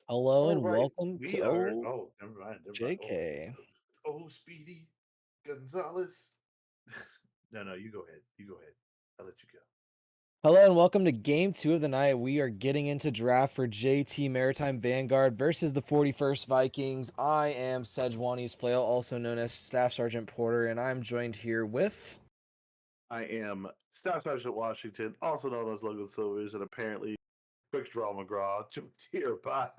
Hello All and right, welcome to we are. Oh, never mind, never mind. Oh, JK. Speedy Gonzalez. No, no, you go ahead. You go ahead. I'll let you go. Hello and welcome to game 2 of the night. We are getting into draft for JT Maritime Vanguard versus the 41st Vikings. I am Sejuani's Flail, also known as Staff Sergeant Porter, and I'm joined here with... I am Staff Sergeant Washington, also known as Logan Silvers, and apparently Quick Draw McGraw, joined here by.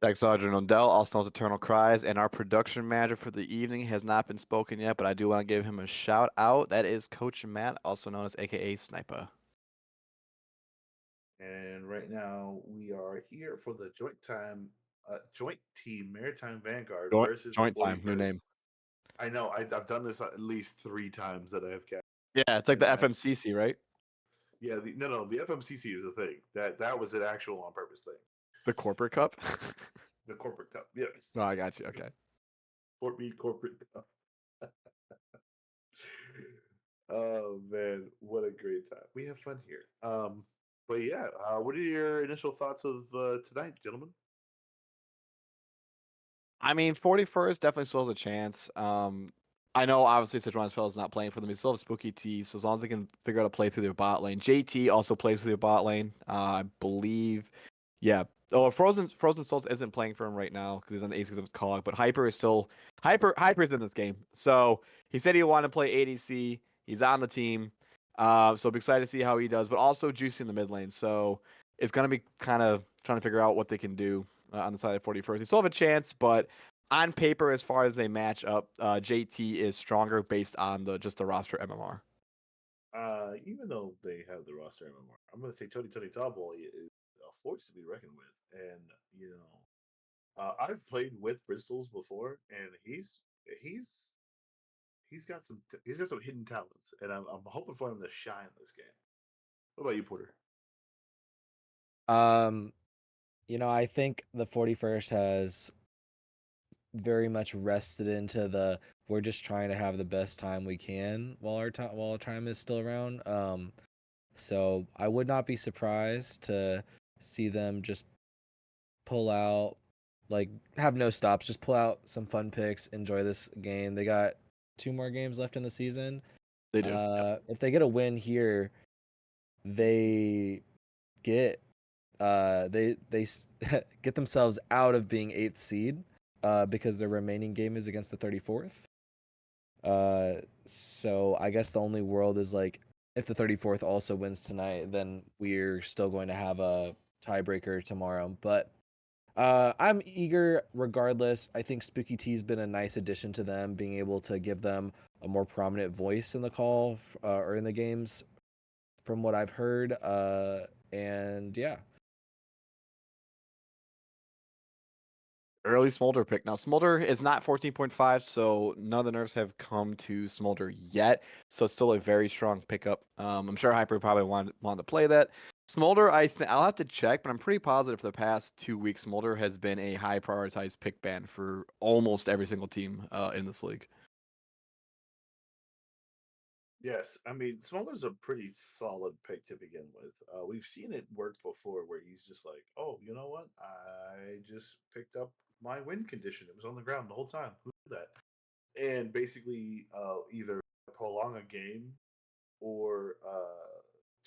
Tech Sergeant Ondell, also known as Eternal Cries, and our production manager for the evening has not been spoken yet, but I do want to give him a shout out. That is Coach Matt, also known as AKA Sniper. And right now we are here for the joint team Maritime Vanguard Joint, versus the joint time, new 41st. name. I know I've done this at least 3 times that I have cast. Yeah, it's like the And FMCC, right? Yeah, no, the FMCC is a thing. That was an actual on purpose thing. The Corporate Cup? The corporate cup, yes. No, I got you. Okay. Fort Meade corporate cup. Oh man, what a great time. We have fun here. But yeah, what are your initial thoughts of tonight, gentlemen? I mean, 41st definitely still has a chance. I know obviously Sejuani's Fellow is not playing for them. He still have Spooky T, so as long as they can figure out a play through their bot lane. JT also plays through their bot lane. I believe. Yeah. Oh, Frozen Souls isn't playing for him right now because he's on the ACs of his cog, but Hyper is still Hyper's in this game. So he said he wanted to play ADC. He's on the team. So I'm excited to see how he does, but also Juicy in the mid lane. So it's gonna be kind of trying to figure out what they can do on the side of 41st. They still have a chance, but on paper, as far as they match up, JT is stronger based on the roster MMR. Even though they have the roster MMR, I'm gonna say Tony Tallboy is a force to be reckoned with. And I've played with Bristol's before, and he's he's got some hidden talents, and I'm hoping for him to shine this game. What about you, Porter? Um, I think the 41st has very much rested into the we're just trying to have the best time we can while our time is still around. So I would not be surprised to see them just pull out, like, have no stops, just pull out some fun picks, enjoy this game. They got 2 more games left in the season. They do. Yep. If they get a win here, they get they get themselves out of being 8th seed because their remaining game is against the 34th. So I guess the only world is like if the 34th also wins tonight, then we're still going to have a tiebreaker tomorrow. But I'm eager regardless. I think Spooky T's been a nice addition to them, being able to give them a more prominent voice in the call or in the games from what I've heard. And yeah. Early Smolder pick. Now, Smolder is not 14.5, so none of the nerfs have come to Smolder yet. So it's still a very strong pickup. I'm sure Hyper probably wanted to play that. Smolder, I'll have to check, but I'm pretty positive for the past 2 weeks, Smolder has been a high prioritized pick ban for almost every single team in this league. Yes, I mean Smolder's a pretty solid pick to begin with. We've seen it work before, where he's just like, "Oh, you know what? I just picked up my win condition. It was on the ground the whole time. Who did that?" And basically, either prolong a game or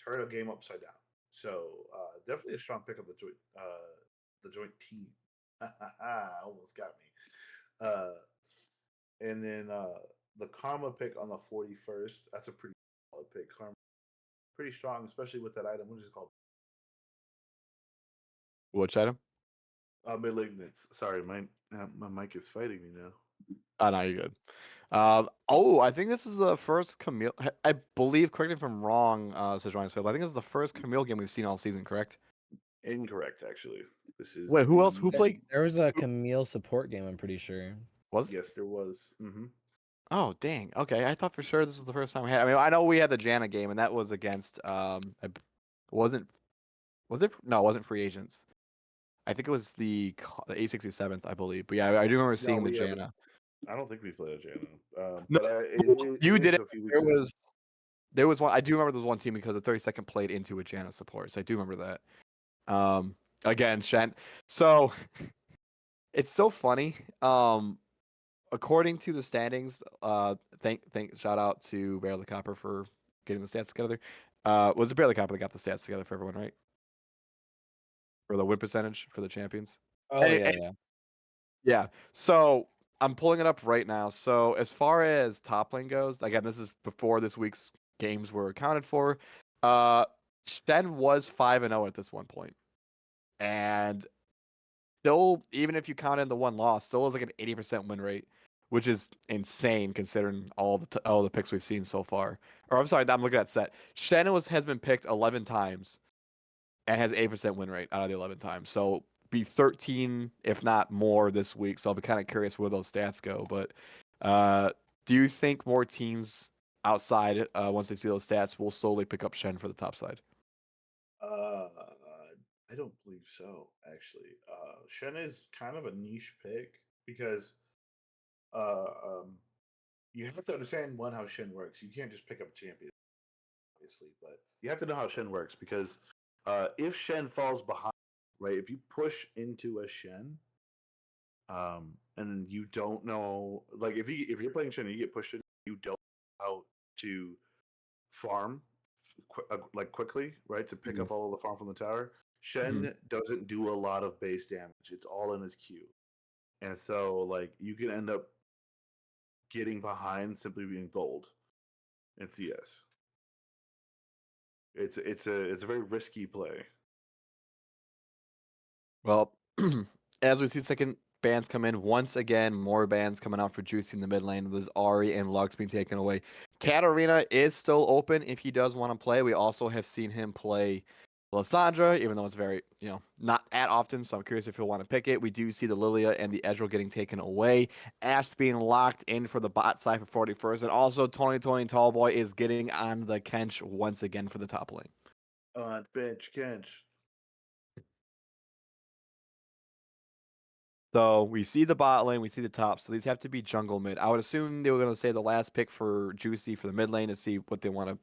turn a game upside down. So definitely a strong pick of the joint team. Almost got me. And then the Karma pick on the 41st. That's a pretty solid pick. Karma, pretty strong, especially with that item. What is it called? Which item? Malignance. Sorry, my mic is fighting me now. Oh, no, you're good. I think this is the first Camille. I believe, correct me if I'm wrong, Sejuani's Fail, but I think this is the first Camille game we've seen all season, correct? Incorrect, actually. This is Wait, who else? Who played? There was a Camille support game, I'm pretty sure. Was Yes, there was. Oh, dang. Okay, I thought for sure this was the first time we had. I mean, I know we had the Jana game, and that was against wasn't was it? No, it wasn't Free Agents. I think it was the A67th, I believe. But yeah, I do remember No, seeing the we haven't. Jana. I don't think we played a Jano. No, But you it did is it. a few There weeks ago. was there was one. I do remember there was one team because the 32nd played into a Jana support, so I do remember that. again, Shen. So it's so funny. According to the standings, shout out to Bear the Copper for getting the stats together. Was it Bear the Copper that got the stats together for everyone, right? For the win percentage for the champions. Oh yeah, yeah. Yeah. So I'm pulling it up right now. So as far as top lane goes, again, this is before this week's games were accounted for. Shen was 5-0 at this one point, and still, even if you count in the one loss, still is like an 80% win rate, which is insane considering all the picks we've seen so far. Or I'm sorry, I'm looking at set. Shen has been picked 11 times and has 8% win rate out of the 11 times. So be 13, if not more, this week. So I'll be kind of curious where those stats go. But do you think more teams outside, once they see those stats, will slowly pick up Shen for the top side? I don't believe so, actually. Shen is kind of a niche pick because uh, um, you have to understand how Shen works. You can't just pick up a champion, obviously, but you have to know how Shen works because if Shen falls behind, right? If you push into a Shen, and you don't know, like if you're playing Shen and you get pushed in, you don't know how to farm like quickly, right? To pick up all of the farm from the tower. Shen doesn't do a lot of base damage. It's all in his Q. And so like you can end up getting behind simply being gold in CS. It's a very risky play. Well, as we see second bans come in, once again, more bans coming out for Juicy in the mid lane with Ari and Lux being taken away. Katarina is still open if he does want to play. We also have seen him play Lysandra, even though it's very, not at often, so I'm curious if he'll want to pick it. We do see the Lilia and the Ezreal getting taken away. Ashe being locked in for the bot side for 41st, and also Tony Tallboy is getting on the Kench once again for the top lane. On bench Kench. So we see the bot lane, we see the top. So these have to be jungle mid. I would assume they were going to say the last pick for Juicy for the mid lane to see what they want to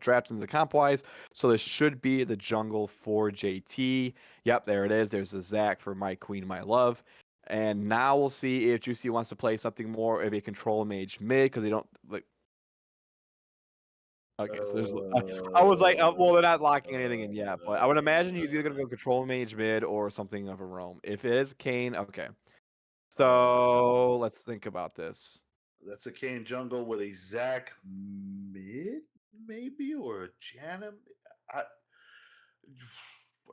draft into the comp wise. So this should be the jungle for JT. Yep, there it is. There's the Zac for My Queen, My Love. And now we'll see if Juicy wants to play something more of a control mage mid because they don't like. Okay, so there's. I was like, well, they're not locking anything in yet, but I would imagine he's either gonna go control mage mid or something of a roam. If it is Kane, okay. So let's think about this. That's a Kane jungle with a Zac mid, maybe, or a Janna. I,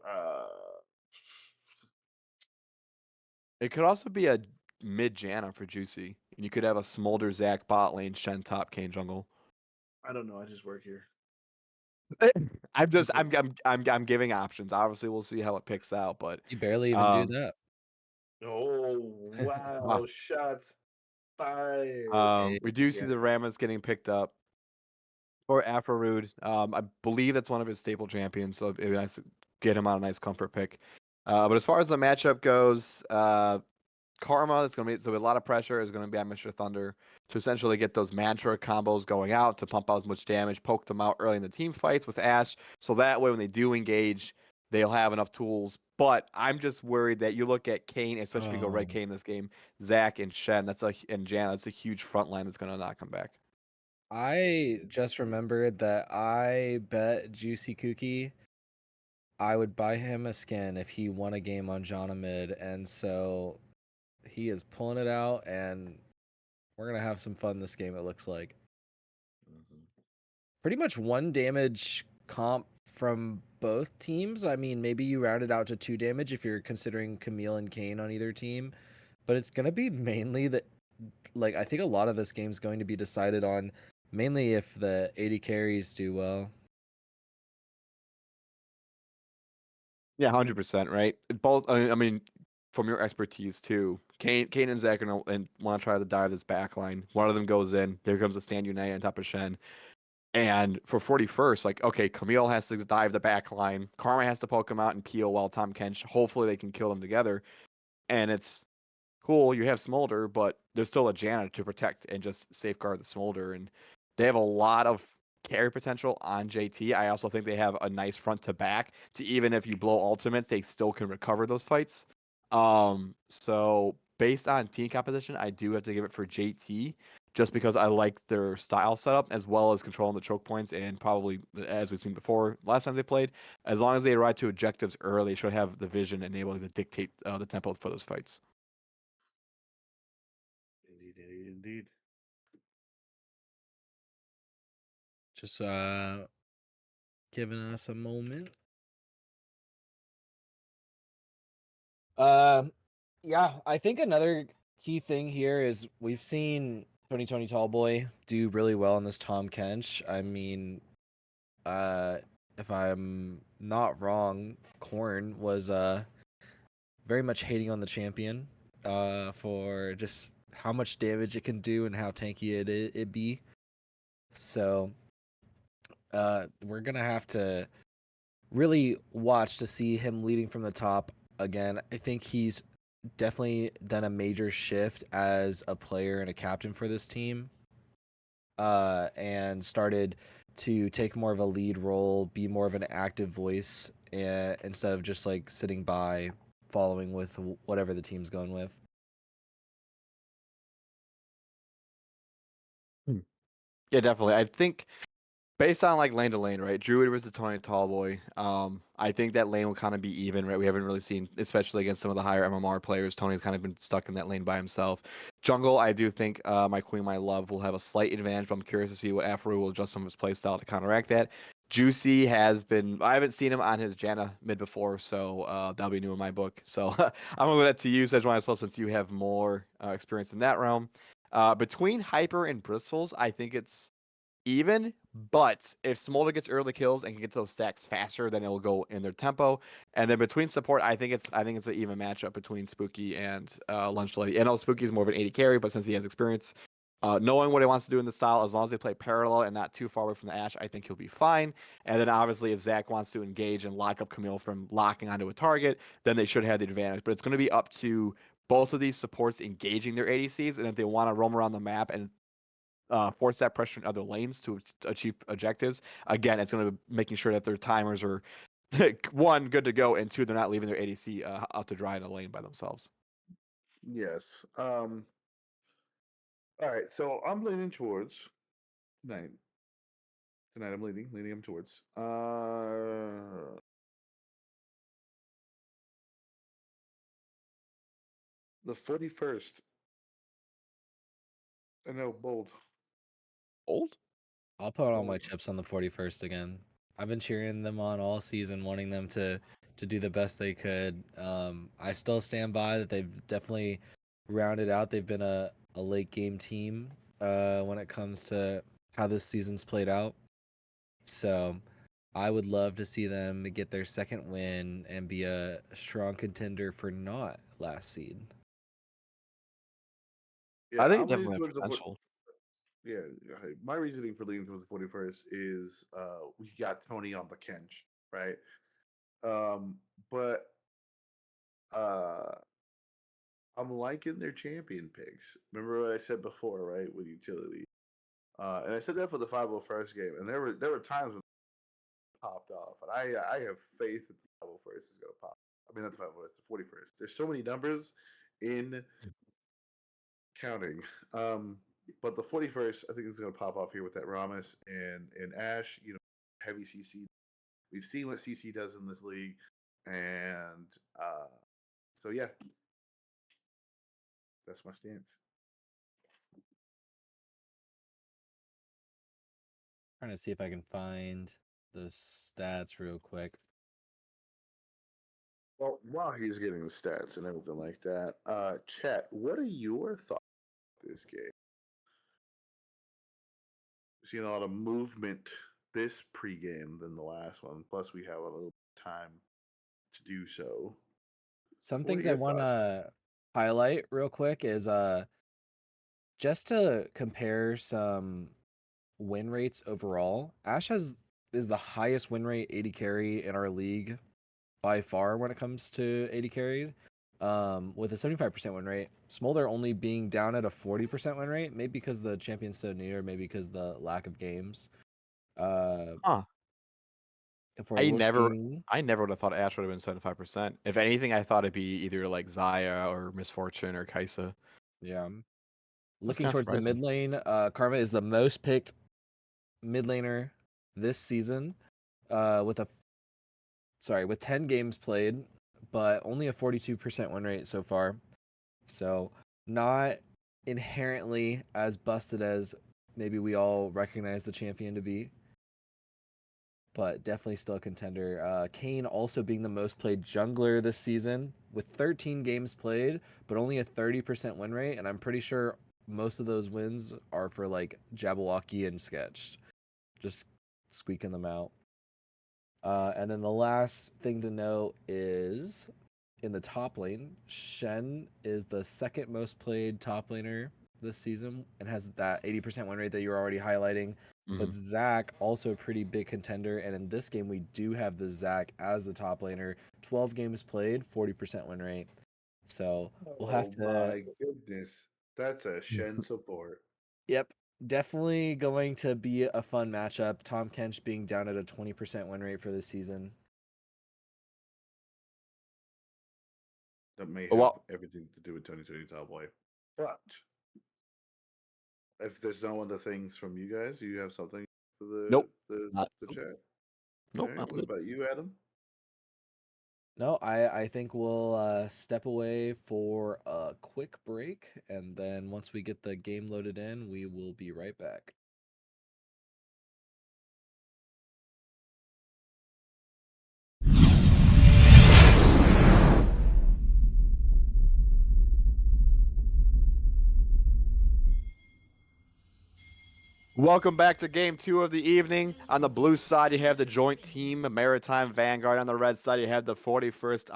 uh, It could also be a mid Janna for Juicy, and you could have a Smolder Zac bot lane, Shen top, Kane jungle. I don't know. I just work here. I'm giving options. Obviously, we'll see how it picks out, but You barely even do that. Oh wow! Shots fired. we do see the Rammus getting picked up for Afrorude. I believe that's one of his staple champions, so it'd be nice to get him on a nice comfort pick. But as far as the matchup goes, Karma is going to be so a lot of pressure is going to be on Mr. Thunder to essentially get those mantra combos going out to pump out as much damage, poke them out early in the team fights with Ashe, so that way when they do engage, they'll have enough tools. But I'm just worried that you look at Kane, especially if you go red Kane this game, Zac and Shen, and Janna, that's a huge front line that's going to not come back. I just remembered that I bet Juicy Cookie I would buy him a skin if he won a game on Janna mid, and so he is pulling it out, and we're gonna have some fun this game. It looks like pretty much 1 damage comp from both teams. I mean, maybe you round it out to 2 damage if you're considering Camille and Kane on either team, but it's gonna be mainly that. Like, I think a lot of this game's going to be decided on mainly if the 80 carries do well. Yeah, 100%, right? Both. I mean, from your expertise too, Kane and Zac want to try to dive this back line. One of them goes in. There comes a stand unite on top of Shen. And for 41st, like, okay, Camille has to dive the back line. Karma has to poke him out and peel while Tom Kench. Hopefully they can kill them together. And it's cool. You have Smolder, but there's still a Janna to protect and just safeguard the Smolder. And they have a lot of carry potential on JT. I also think they have a nice front to back to even if you blow ultimates, they still can recover those fights. So based on team composition, I do have to give it for JT just because I like their style setup as well as controlling the choke points and probably as we've seen before last time they played, as long as they arrive to objectives early, they should have the vision enabling to dictate the tempo for those fights. Indeed. Just giving us a moment. Yeah, I think another key thing here is we've seen Tony Tallboy do really well in this Tom Kench. I mean, if I'm not wrong, Korn was very much hating on the champion for just how much damage it can do and how tanky it be. So we're gonna have to really watch to see him leading from the top again. I think he's definitely done a major shift as a player and a captain for this team, and started to take more of a lead role, be more of an active voice, instead of just like sitting by, following with whatever the team's going with. Yeah, definitely. I think based on like lane to lane, right? Druid versus Tony Tallboy. I think that lane will kind of be even, right? We haven't really seen, especially against some of the higher MMR players. Tony's kind of been stuck in that lane by himself. Jungle, I do think my Queen, my love, will have a slight advantage, but I'm curious to see what Afro will adjust some of his playstyle to counteract that. Juicy has been, I haven't seen him on his Janna mid before, so that'll be new in my book. So I'm gonna go that to you, Sejuani, as well, since you have more experience in that realm. Between Hyper and Bristles, I think it's even, but if Smolder gets early kills and can get those stacks faster, then it will go in their tempo. And then between support, I think it's an even matchup between Spooky and Lunch Lady. I know Spooky is more of an 80 carry, but since he has experience, knowing what he wants to do in the style, as long as they play parallel and not too far away from the Ashe, I think he'll be fine. And then obviously, if Zach wants to engage and lock up Camille from locking onto a target, then they should have the advantage. But it's going to be up to both of these supports engaging their ADCs, and if they want to roam around the map and force that pressure in other lanes to achieve objectives. Again, it's going to be making sure that their timers are one, good to go, and two, they're not leaving their ADC out to dry in a lane by themselves. Yes. All right. So I'm leaning towards tonight. Tonight I'm leaning him towards the 41st. I know, bold. Old? I'll put all my chips on the 41st again. I've been cheering them on all season, wanting them to do the best they could. I still stand by that they've definitely rounded out. They've been a late game team when it comes to how this season's played out. So I would love to see them get their second win and be a strong contender for not last seed. Yeah, I think I'm it leaning definitely towards has potential. yeah, my reasoning for leaning towards the 41st is we got Tony on the Kench, right? But I'm liking their champion picks. Remember what I said before, right? With utility. And I said that for the 501st game, and there were times when it popped off, and I have faith that the 501st is gonna pop. I mean, not the 501st, the 41st. There's so many numbers in counting. But the 41st, I think is gonna pop off here with that Ramus and Ashe. You know, heavy CC. We've seen what CC does in this league, and so yeah, that's my stance. Trying to see if I can find the stats real quick. Well, while he's getting the stats and everything like that, Chat, what are your thoughts on this game? We've seen a lot of movement this pregame than the last one. Plus, we have a little time to do so. Some What are things I your want thoughts? to highlight real quick is just to compare some win rates overall. Ash is the highest win rate 80 carry in our league by far when it comes to 80 carries, with a 75% win rate. Smolder only being down at a 40% win rate, maybe because the champion's so new, or maybe because the lack of games. Uh, Huh. if we're I never looking, would have thought Ash would have been 75%. If anything, I thought it'd be either like Zaya or Misfortune or Kaisa. yeah, That's looking kind of towards the surprising. mid lane, Karma is the most picked mid laner this season, with with 10 games played, but only a 42% win rate so far. So not inherently as busted as maybe we all recognize the champion to be, but definitely still a contender. Kane also being the most played jungler this season with 13 games played, but only a 30% win rate, and I'm pretty sure most of those wins are for like Jabberwocky and Sketched, just squeaking them out. And then the last thing to note is in the top lane, Shen is the second most played top laner this season and has that 80% win rate that you're already highlighting. Mhm. But Zach, also a pretty big contender. And in this game, we do have the Zach as the top laner. 12 games played, 40% win rate. So we'll have Oh to. my goodness. That's a Shen support. Yep. Definitely going to be a fun matchup. Tom Kench being down at a 20% win rate for this season. That may have Well, everything to do with 2020 Cowboy. But if there's no other things from you guys, you have something for nope. the Not, the nope. chat. All Nope. right. I'm What good. about you, Adam? No, I think we'll step away for a quick break, and then once we get the game loaded in, we will be right back. Welcome back to game 2 of the evening. On the blue side, you have the joint team Maritime Vanguard. On the red side, you have the 41st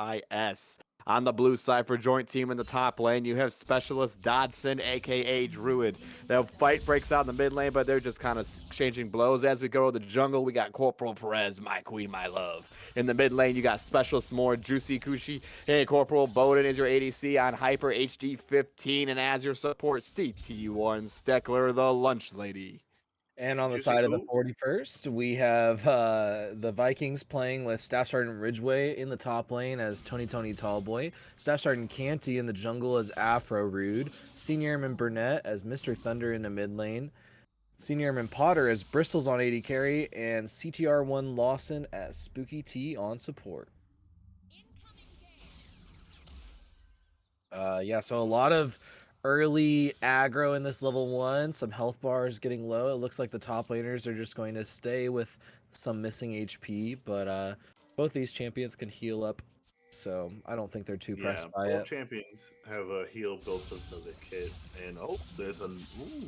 IS. On the blue side for joint team in the top lane, you have Specialist Dodson, aka Druid. The fight breaks out in the mid lane, but they're just kind of exchanging blows. As we go to the jungle, we got Corporal Perez, my queen, my love. In the mid lane, you got Specialist More, Juicy Kushi. Hey, Corporal Bowden is your ADC on Hyper HD 15, and as your support, CT1 Steckler, the lunch lady. And on the Juicy side of the who? 41st, we have the Vikings playing with Staff Sergeant Ridgeway in the top lane as Tony Tallboy, Staff Sergeant Canty in the jungle as Afro Rude, Senior Airman Burnett as Mr. Thunder in the mid lane, Senior Airman Potter as Bristles on 80 carry, and CTR1 Lawson as Spooky T on support. Yeah, so a lot of early aggro in this level 1, some health bars getting low. It looks like the top laners are just going to stay with some missing HP, but both these champions can heal up, so I don't think they're too Yeah, pressed by both it. champions have a heal built into the kit, and there's an ooh.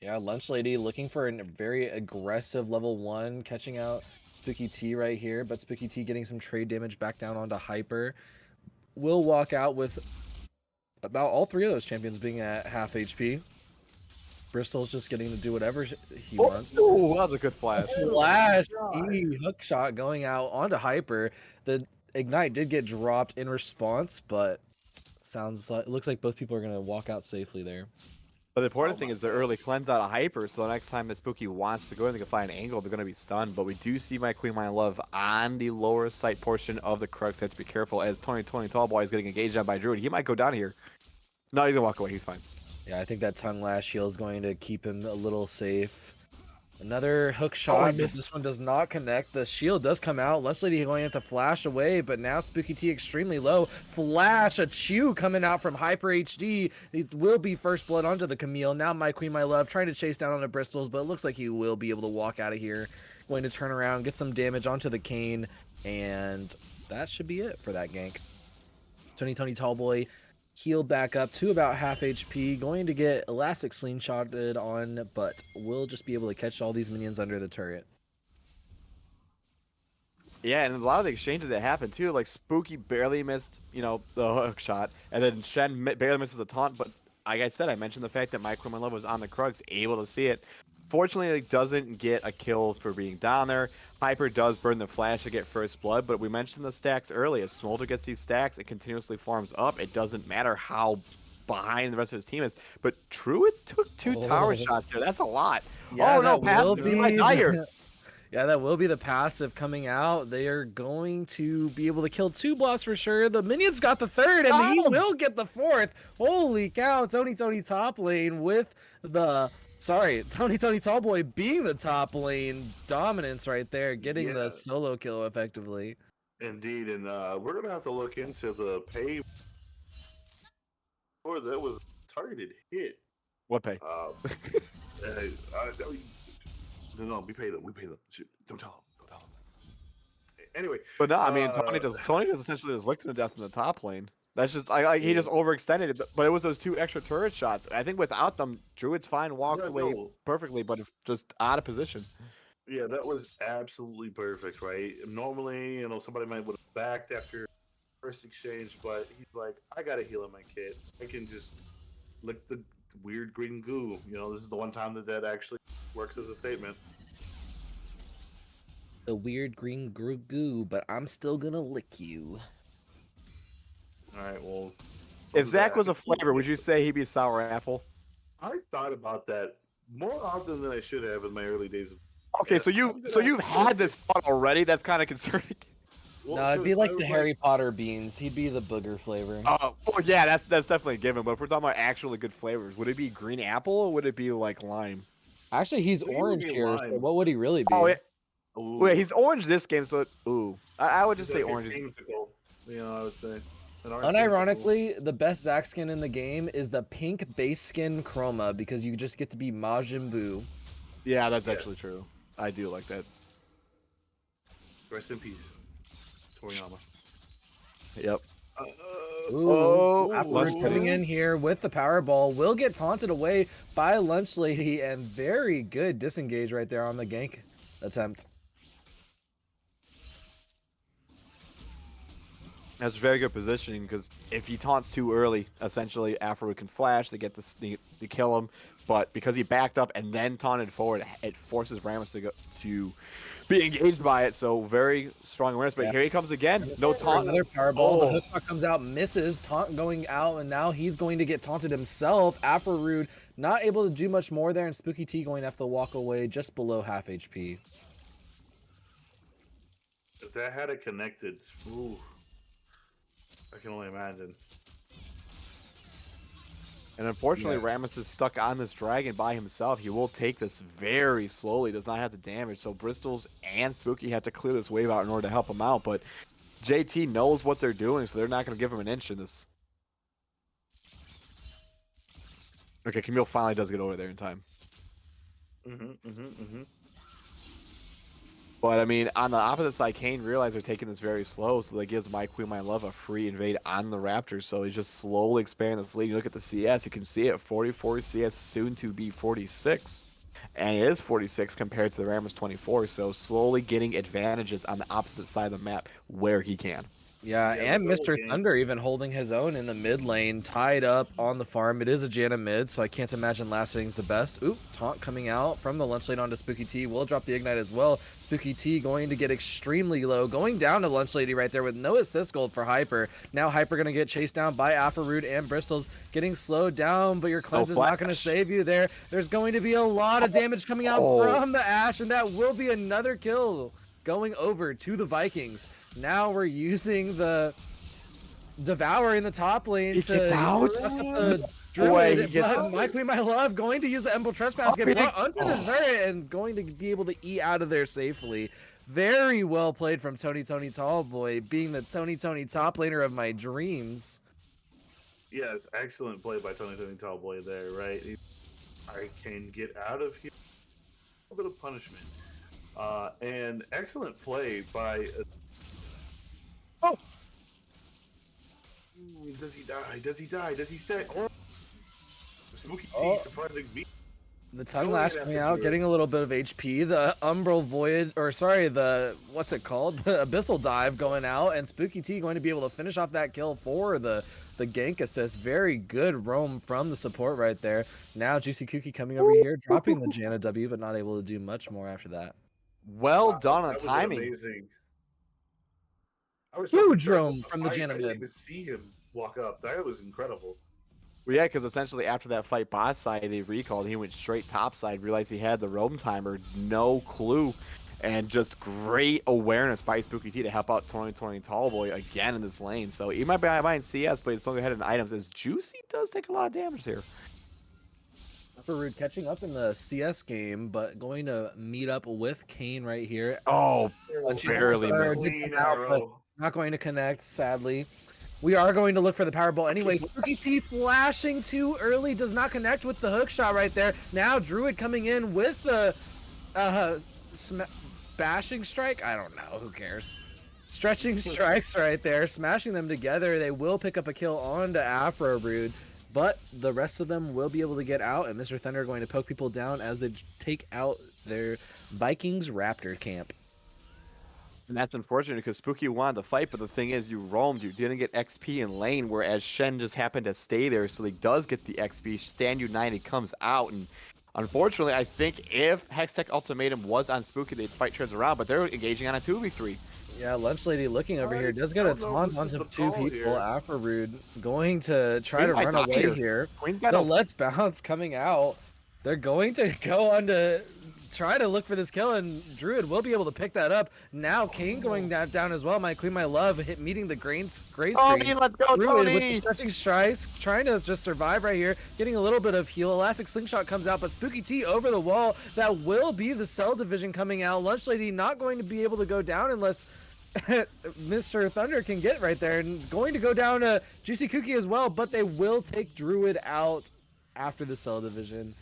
Yeah, Lunch Lady looking for a very aggressive level 1, catching out Spooky T right here, but Spooky T getting some trade damage back down onto Hyper. Will walk out with about all 3 of those champions being at half HP. Bristol's just getting to do whatever he wants. Oh, that was a good flash. Flash God. hook shot going out onto Hyper. The Ignite did get dropped in response, but sounds like it looks like both people are gonna walk out safely there. But the Oh important thing my is the gosh. early cleanse out of Hyper, so the next time that Spooky wants to go and they can find an angle, they're going to be stunned. But we do see my Queen, my love on the lower sight portion of the Crux. So have to be careful as 2020 Tallboy is getting engaged on by Druid. He might go down here. No, he's going to walk away. He's fine. Yeah, I think that tongue lash heal is going to keep him a little safe. Another hook Oh, shot, he but missed. this one does not connect. The shield does come out. Lunch Lady going to have to flash away, but now Spooky T extremely low. Flash, a chew coming out from Hyper HD. It will be first blood onto the Camille. Now My Queen, My Love trying to chase down on the Bristols, but it looks like he will be able to walk out of here. Going to turn around, get some damage onto the Kane, and that should be it for that gank. Tony Tallboy healed back up to about half HP, going to get Elastic slingshotted on, but will just be able to catch all these minions under the turret. Yeah, and a lot of the exchanges that happened too, like Spooky barely missed, the hook shot, and then Shen barely misses the taunt. But like I said, I mentioned the fact that my Queen, my love was on the Crux, able to see it. Fortunately, it doesn't get a kill for being down there. Hyper does burn the flash to get first blood, but we mentioned the stacks earlier. Smolder gets these stacks, it continuously farms up. It doesn't matter how behind the rest of his team is. But Druids took 2 tower Oh. shots there. That's a lot. Yeah, Oh no, that will passive by be Dyer. yeah, that will be the passive coming out. They are going to be able to kill 2 blocks for sure. The minions got the 3rd, and he will get the 4th. Holy cow, Tony top lane with the Tony Tallboy being the top lane dominance right there, getting the solo kill effectively. Indeed, and we're gonna have to look into the pay. Or that was a targeted hit. What pay? No, we pay them. We pay them. Shoot, don't tell them. Don't tell them. Anyway, But no, I mean Tony does essentially just licked him to death in the top lane. That's just he just overextended it. But it was those 2 extra turret shots. I think without them, Druid's fine walks away perfectly, but just out of position. Yeah, that was absolutely perfect, right? Normally, somebody might would have backed after first exchange, but he's like, I got a heal in my kit. I can just lick the weird green goo. This is the one time that actually works as a statement. The weird green goo, but I'm still gonna lick you. All right, well. If Zach was a flavor, would you say he'd be sour apple? I thought about that more often than I should have in my early days. Okay, so you've had this thought already. That's kind of concerning. Well, no, it'd be like the Harry Potter beans. He'd be the booger flavor. Oh, yeah, that's definitely a given. But if we're talking about actually good flavors, would it be green apple or would it be like lime? Actually, he's orange here. So what would he really be? Oh, yeah. Wait, he's orange this game, so I would just say orange. I would say. Unironically, the best Zac skin in the game is the pink base skin chroma because you just get to be Majin Buu. Yeah, that's actually true. I do like that. Rest in peace, Toriyama. Yep. Lunch coming in here with the power ball will get taunted away by Lunch Lady, and very good disengage right there on the gank attempt. That's very good positioning because if he taunts too early, essentially Afro can flash to get to kill him, but because he backed up and then taunted forward, it forces Rammus to be engaged by it. So very strong awareness. But here he comes again. No taunt. Another powerball. The hook shot comes out, misses. Taunt going out, and now he's going to get taunted himself. Afro not able to do much more there, and Spooky T going to have to walk away just below half HP. If that had it connected, ooh. I can only imagine. And unfortunately, Rammus is stuck on this dragon by himself. He will take this very slowly, does not have the damage. So Bristol's and Spooky have to clear this wave out in order to help him out. But JT knows what they're doing, so they're not going to give him an inch in this. Okay, Camille finally does get over there in time. But, I mean, on the opposite side, Kane realized they're taking this very slow, so that gives My Queen, My Love a free invade on the Raptors. So he's just slowly expanding this lead. You look at the CS, you can see it, 44 CS, soon to be 46. And it is 46 compared to the Rammus 24, so slowly getting advantages on the opposite side of the map where he can. Yeah, and Mr. Thunder even holding his own in the mid lane, tied up on the farm. It is a Janna mid, so I can't imagine last hitting's the best. Oop, taunt coming out from the Lunch Lady onto Spooky T. Will drop the Ignite as well. Spooky T going to get extremely low, going down to Lunch Lady right there with no assist gold for Hyper. Now Hyper going to get chased down by Afro and Bristol's getting slowed down, but your cleanse is not going to save you there. There's going to be a lot of damage coming out from the Ashe, and that will be another kill going over to the Vikings. Now we're using the Devour in the top lane to gets out. He gets My Queen, My Love going to use the Emerald Trespass, get brought onto the turret and going to be able to eat out of there safely. Very well played from Tony Tallboy, being the Tony top laner of my dreams. Yes, excellent play by Tony Tallboy there, right? I can get out of here. A little bit of punishment. And excellent play by... Does he die? Does he die? Does he stay? Spooky T surprising me. The tongue lash coming out, getting a little bit of HP. The Umbral Void, or sorry, the what's it called? The Abyssal Dive going out, and Spooky T going to be able to finish off that kill for the gank assist. Very good roam from the support right there. Now Juicy Kookie coming over here, dropping the Janna W, but not able to do much more after that. Well done on timing. Amazing. Huge roam from the Janna I didn't mid. even see him walk up. That was incredible. Well, yeah, because essentially after that fight bot side, they recalled. He went straight top side, realized he had the roam timer, no clue, and just great awareness by Spooky T to help out 2020 Tall Boy again in this lane. So he might be behind CS, but he's still ahead in items. As Juicy does take a lot of damage here. Rude catching up in the CS game, but going to meet up with Kane right here. Oh, barely Sorry, missed. did Clean come out, but arrow. not going to connect, sadly. We are going to look for the Powerball anyway. Spooky T flashing too early, does not connect with the hook shot right there. Now Druid coming in with the bashing strike. I don't know, who cares? Stretching strikes right there, smashing them together. They will pick up a kill onto Afro Brood, but the rest of them will be able to get out, and Mr. Thunder going to poke people down as they take out their Vikings Raptor camp. And that's unfortunate because Spooky wanted to fight, but the thing is, you roamed, you didn't get XP in lane, whereas Shen just happened to stay there, so he does get the XP. Stand United comes out, and unfortunately, I think if Hextech Ultimatum was on Spooky, they'd fight turns around, but they're engaging on a 2v3. Yeah, Lunch Lady looking over here does get a taunt onto two people. Afrorude going to try to run away here. Queen's got the Let's Bounce coming out. They're going to go on to try to look for this kill, and Druid will be able to pick that up. Now Kane going down as well. My Queen, my love, meeting the gray screen. Tony, let's go, Druid Tony! with the stretching strikes, trying to just survive right here, getting a little bit of heal. Elastic Slingshot comes out, but Spooky T over the wall. That will be the Cell Division coming out. Lunch Lady not going to be able to go down unless Mr. Thunder can get right there, and going to go down to Juicy Cookie as well, but they will take Druid out after the Cell Division.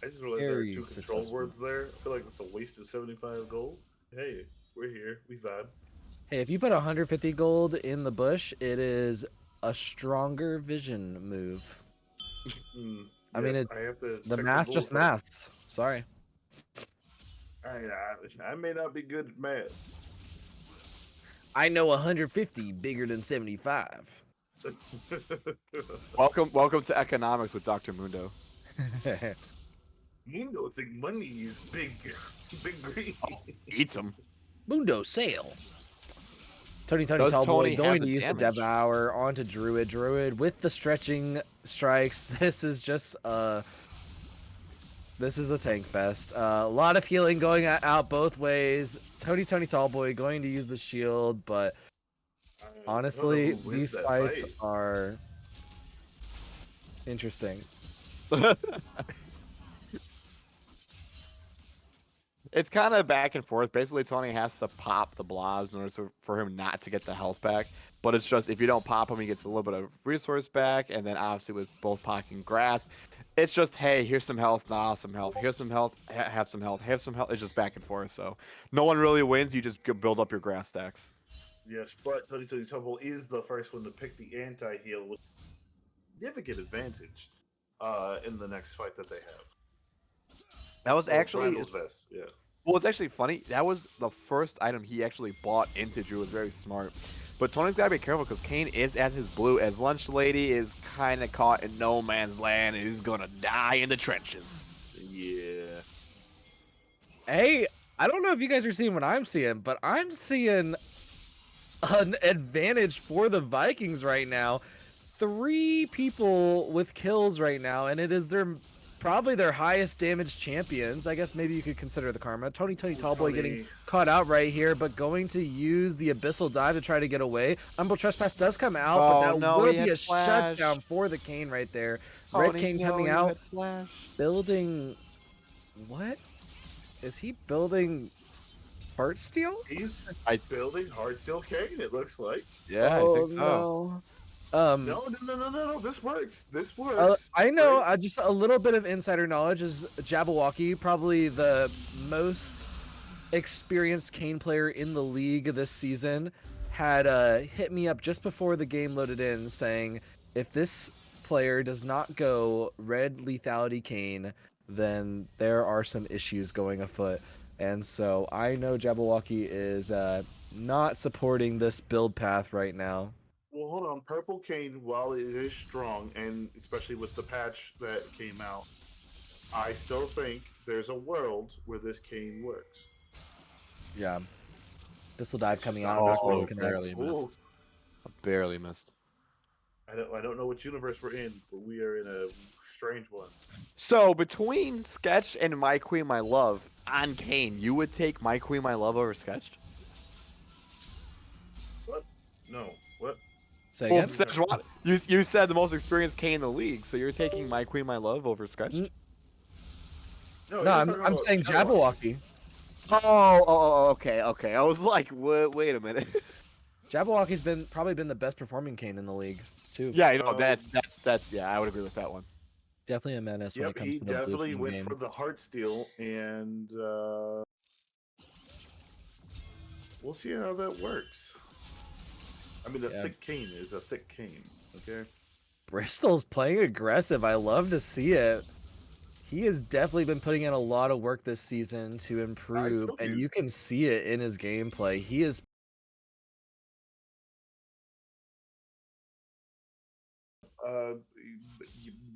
I just realized there are two control words there. I feel like it's a waste of 75 gold. Hey, we're here. We vibe. Hey, if you put 150 gold in the bush, it is a stronger vision move. I mean, I have to the math just maths. Sorry. I may not be good at math. I know 150 bigger than 75. Welcome to economics with Dr. Mundo. Mundo think money is big green. Eats them. Mundo sale. Tony Tallboy going to use the Devour onto Druid. Druid with the stretching strikes. This is just this is a tank fest. A lot of healing going out both ways. Tony Tallboy going to use the shield, but honestly, these fights are interesting. It's kind of back and forth. Basically, Tony has to pop the blobs in order for him not to get the health back. But it's just, if you don't pop him, he gets a little bit of resource back. And then obviously with both Pock and Grasp, it's just, hey, here's some health, nah, some health. Here's some health, have some health, have some health. It's just back and forth. So no one really wins. You just build up your grass stacks. Yes, but Tony Tumble is the first one to pick the anti-heal with significant advantage in the next fight that they have. That was actually... Yeah. Well, it's actually funny. That was the first item he actually bought into Drew. It was very smart. But Tony's got to be careful because Kane is at his blue, as Lunch Lady is kind of caught in no man's land and is going to die in the trenches. Yeah. Hey, I don't know if you guys are seeing what I'm seeing, but I'm seeing an advantage for the Vikings right now. 3 people with kills right now, and it is probably their highest damage champions. I guess maybe you could consider the Karma. Tony Tallboy getting caught out right here, but going to use the Abyssal Dive to try to get away. Umbral Trespass does come out, but that will be a shutdown for the Kane right there. Red Kane coming out, building... What? Is he building Heartsteel? He's building Heartsteel Kane, it looks like. Yeah, I think so. No. This works. This works. I know. Just a little bit of insider knowledge is Jabberwocky, probably the most experienced Kane player in the league this season, had hit me up just before the game loaded in, saying if this player does not go red lethality Kane, then there are some issues going afoot. And so I know Jabberwocky is not supporting this build path right now. Well, hold on. Purple Kane, while it is strong, and especially with the patch that came out, I still think there's a world where this Kane works. Yeah. Abyssal Dive coming out. Oh, barely missed. I barely missed. I don't know which universe we're in, but we are in a strange one. So between Sketch and My Queen, My Love on Kane, you would take My Queen, My Love over Sketched? What? No. What? Say Well, again? Szechuan, you said the most experienced Kane in the league, so you're taking My Queen, My Love over Sketched? No, No, you're I'm talking I'm about saying Jabberwocky. Jabberwocky. Okay. I was like, wait a minute. Jabberwocky's probably been the best performing Kane in the league too. Yeah, you know, Um, that's yeah, I would agree with that one. Definitely a menace when Yep, it comes he to the blue definitely team went game. for the heart steal, and we'll see how that works. I mean, a thick cane is a thick cane. Okay. Bristol's playing aggressive. I love to see it. He has definitely been putting in a lot of work this season to improve, told and you. you can see it in his gameplay. He is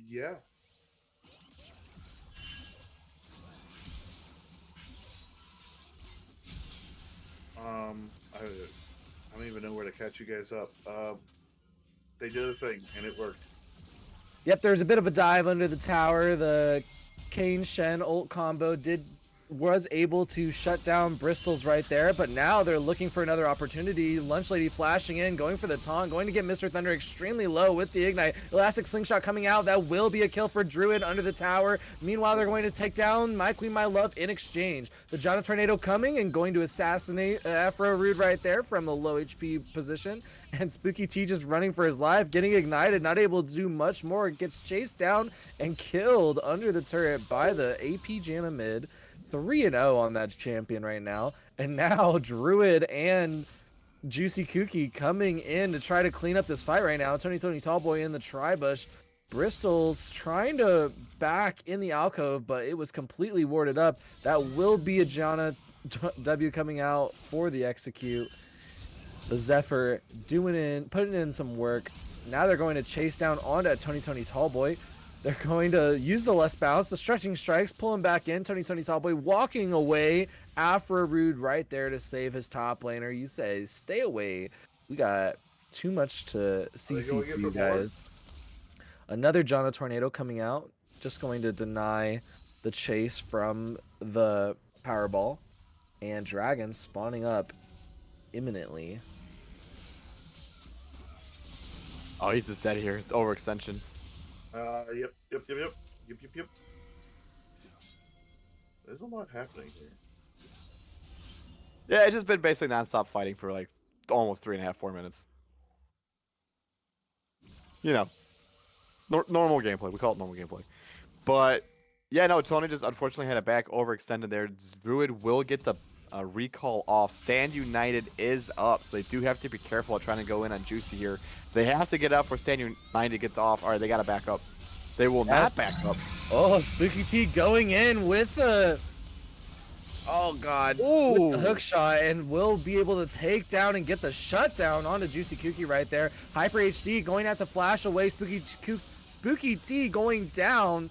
Yeah. I don't even know where to catch you guys up. They did a thing, and it worked. Yep, there's a bit of a dive under the tower. The Kane Shen ult combo was able to shut down Bristol's right there, but now they're looking for another opportunity. Lunch Lady flashing in, going for the taunt, going to get Mr. Thunder extremely low with the ignite. Elastic Slingshot coming out. That will be a kill for Druid under the tower. Meanwhile, they're going to take down My Queen, My Love in exchange. The Jana Tornado coming and going to assassinate Afro Rude right there from the low HP position. And Spooky T just running for his life, getting ignited, not able to do much more. Gets chased down and killed under the turret by the AP Jana mid. 3-0 on that champion right now. And now Druid and Juicy Kookie coming in to try to clean up this fight right now. Tony Tallboy in the tri-bush. Bristol's trying to back in the alcove, but it was completely warded up. That will be a Jana W coming out for the execute. The Zephyr putting in some work. Now they're going to chase down onto Tony's Tallboy. They're going to use the less bounce, the stretching strikes, pull him back in. Tony's Tallboy walking away. Afro Rude right there to save his top laner. You say, stay away. We got too much to CC for you guys. Another Jana Tornado coming out. Just going to deny the chase from the Powerball. And Dragon spawning up imminently. Oh, he's just dead here. It's overextension. Yep. There's a lot happening here. Yeah, it's just been basically nonstop fighting for like almost 3.5, 4 minutes. You know, normal gameplay. We call it normal gameplay. But yeah, no, Tony just unfortunately had a back overextended there. Druid will get the recall off. Stand United is up, so they do have to be careful trying to go in on Juicy here. They have to get up for Stand United gets off. All right, they got to back up. They will not back up. Oh, Spooky T going in with the... Oh, God. Ooh. With the hook shot, and will be able to take down and get the shutdown onto Juicy Kookie right there. Hyper HD going at the flash away. Spooky T going down.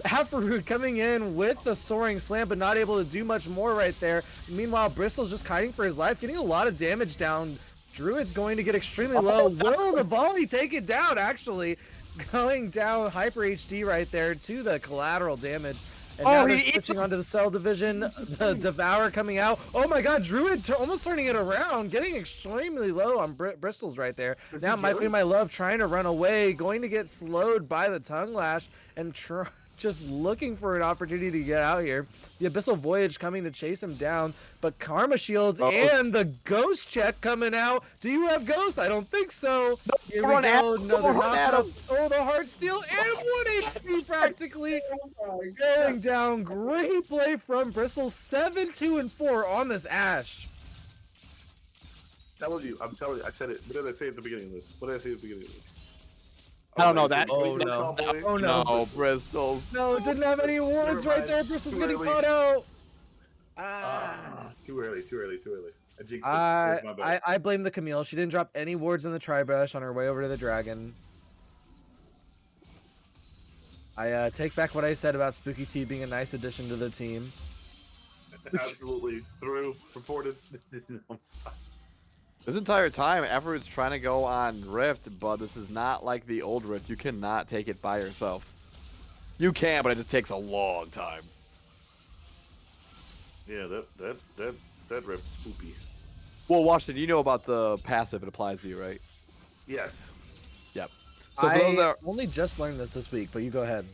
Afro coming in with the soaring slam, but not able to do much more right there. Meanwhile, Bristol's just kiting for his life, getting a lot of damage down. Druid's going to get extremely low. Will the volley take it down, actually? Going down Hyper HD right there to the collateral damage. And now they're switching onto the Cell Division. The Devour coming out. Oh my God, Druid almost turning it around, getting extremely low on Bristol's right there. Now My Queen, My Love trying to run away, going to get slowed by the Tongue Lash and just looking for an opportunity to get out here. The Abyssal Voyage coming to chase him down, but Karma Shields and the Ghost check coming out. Do you have Ghost? I don't think so. Here we go. Another knock. Oh, the Heart Steal and 1 HP practically going down. Great play from Bristol. 7, 2, and 4 on this Ashe. I'm telling you. I said it. What did I say at the beginning of this? What did I say at the beginning of this? I don't know that. Oh no! Oh no! Bristol's. No, it didn't have any wards right there. Bristol's getting caught out. Too early. I jinxed it. I blame the Camille. She didn't drop any wards in the tri-brush on her way over to the dragon. I take back what I said about Spooky T being a nice addition to the team. Absolutely. Reported. This entire time, Everett's trying to go on Rift, but this is not like the old Rift. You cannot take it by yourself. You can, but it just takes a long time. Yeah, that rip is spoopy. Well, Washington, you know about the passive it applies to you, right? Yes. Yep. So for those that are, only just learned this week, but you go ahead.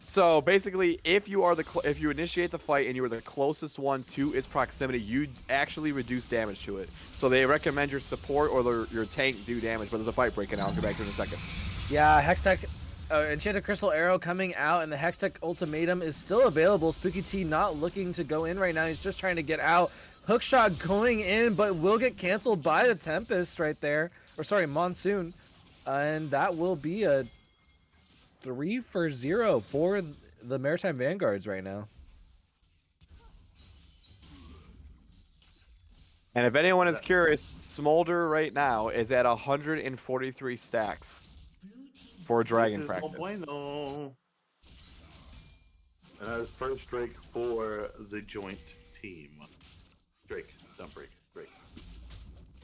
so basically, if you are if you initiate the fight and you are the closest one to its proximity, you actually reduce damage to it. So they recommend your support or your tank do damage, but there's a fight breaking out. I'll get back to it in a second. Yeah, Hextech, Enchanted Crystal Arrow coming out, and the Hextech Ultimatum is still available. Spooky T not looking to go in right now. He's just trying to get out. Hookshot going in, but will get canceled by the Tempest right there. Or sorry, Monsoon. And that will be a 3-for-0 for the Maritime Vanguards right now. And if anyone is curious, Smolder right now is at 143 stacks for Dragon This is practice. no bueno. And that was first Drake for the joint team. Drake, don't break, Drake.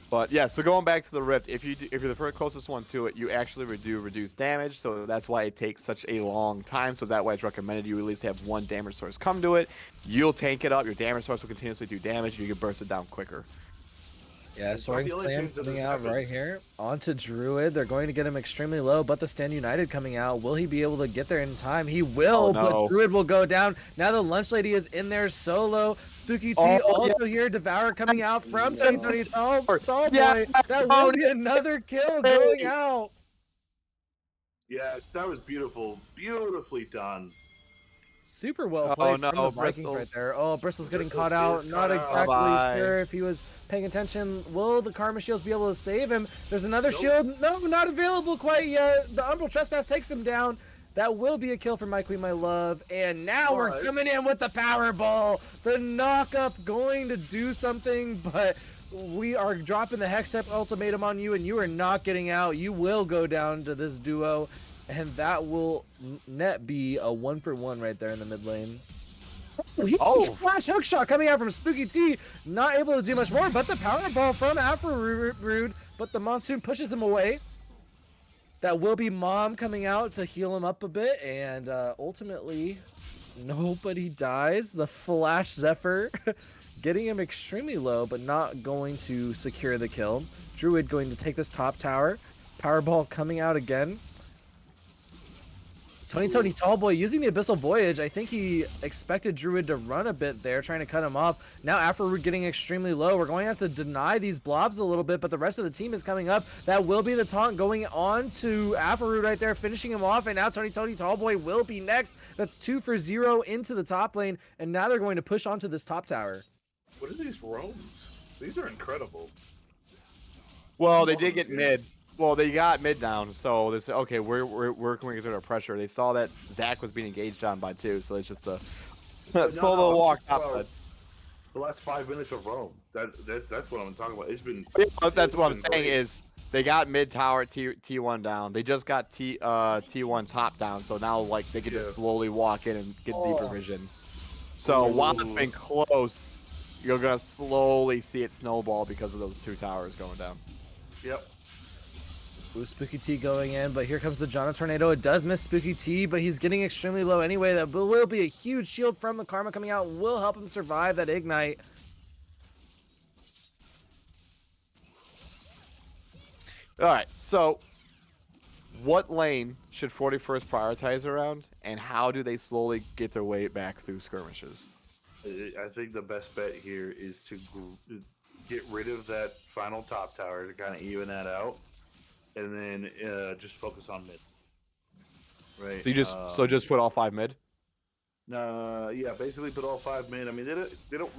But yeah, so going back to the Rift, if you're the first closest one to it, you actually reduce damage. So that's why it takes such a long time. So that why it's recommended you at least have one damage source come to it. You'll tank it up. Your damage source will continuously do damage, and you can burst it down quicker. Yeah, It's Soaring not the only Slam change that coming has out happened. right here. Onto Druid. They're going to get him extremely low, but the Stand United coming out. Will he be able to get there in time? He will, Oh, no. but Druid will go down. Now the Lunch Lady is in there solo. Spooky T also here. Devour coming out from Tony Tall Boy. Yeah. That will be another kill going out. Yes, that was beautiful. Beautifully done. Super well Oh, played no, from the Vikings Bristol's- right there. Oh, Bristol's getting Bristol's caught out. is Not caught out. exactly Bye-bye. sure if he was paying attention. Will the Karma Shields be able to save him? There's another Nope. shield. No, not available quite yet. The Umbral Trespass takes him down. That will be a kill for My Queen, My Love. And now we're But- coming in with the Powerball. The knock-up going to do something, but we are dropping the Hex Step Ultimatum on you, and you are not getting out. You will go down to this duo, and that will net be a 1-for-1 right there in the mid lane. Oh. Flash hook shot coming out from Spooky T, not able to do much more, but the power ball from Afro-Rude, but the Monsoon pushes him away. That will be Mom coming out to heal him up a bit, and ultimately, nobody dies. The Flash Zephyr getting him extremely low, but not going to secure the kill. Druid going to take this top tower. Powerball coming out again. Tony Tallboy using the Abyssal Voyage. I think he expected Druid to run a bit there, trying to cut him off. Now Afro getting extremely low. We're going to have to deny these blobs a little bit, but the rest of the team is coming up. That will be the taunt going on to Afro right there, finishing him off. And now Tony Tallboy will be next. That's 2-for-0 into the top lane. And now they're going to push onto this top tower. What are these roams? These are incredible. Well, they Come did on, get dude. mid. Well, they got mid down, so they said, okay, where can we exert our pressure? They saw that Zach was being engaged on by 2, so it's just a slow little walk topside. The last 5 minutes of Rome. That's what I'm talking about. It's been. That's it's what I'm been saying great. is they got mid tower T1 down. They just got T1 top down, so now like they can Yeah. just slowly walk in and get deeper vision. So while it's been close, you're gonna slowly see it snowball because of those 2 towers going down. Yep. Ooh, Spooky T going in, but here comes the Jana Tornado. It does miss Spooky T, but he's getting extremely low anyway. That will be a huge shield from the Karma coming out. Will help him survive that Ignite. Alright, so what lane should 41st prioritize around, and how do they slowly get their way back through skirmishes? I think the best bet here is to get rid of that final top tower to kind of even that out, and then just focus on mid. Right. So you just put all 5 mid? Yeah, basically put all 5 mid. I mean, they don't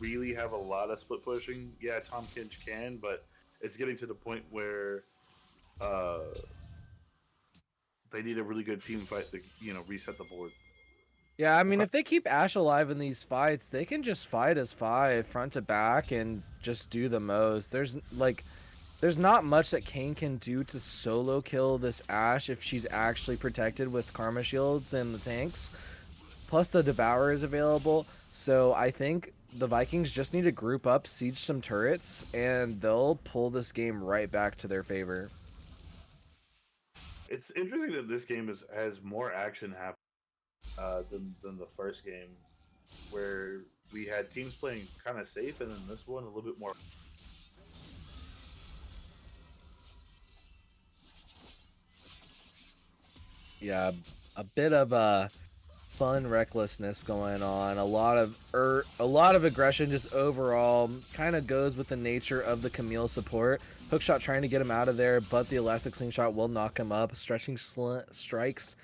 really have a lot of split pushing. Yeah, Tom Kinch can, but it's getting to the point where they need a really good team fight to reset the board. Yeah, I mean, if they keep Ash alive in these fights, they can just fight as 5 front to back and just do the most. There's not much that Kane can do to solo kill this Ash if she's actually protected with Karma Shields and the tanks. Plus the Devourer is available. So I think the Vikings just need to group up, siege some turrets, and they'll pull this game right back to their favor. It's interesting that this game has more action happen than the first game, where we had teams playing kind of safe, and then this one a little bit more. Yeah, a bit of fun recklessness going on. A lot of aggression just overall. Kind of goes with the nature of the Camille support. Hookshot trying to get him out of there, but the elastic slingshot will knock him up. Stretching strikes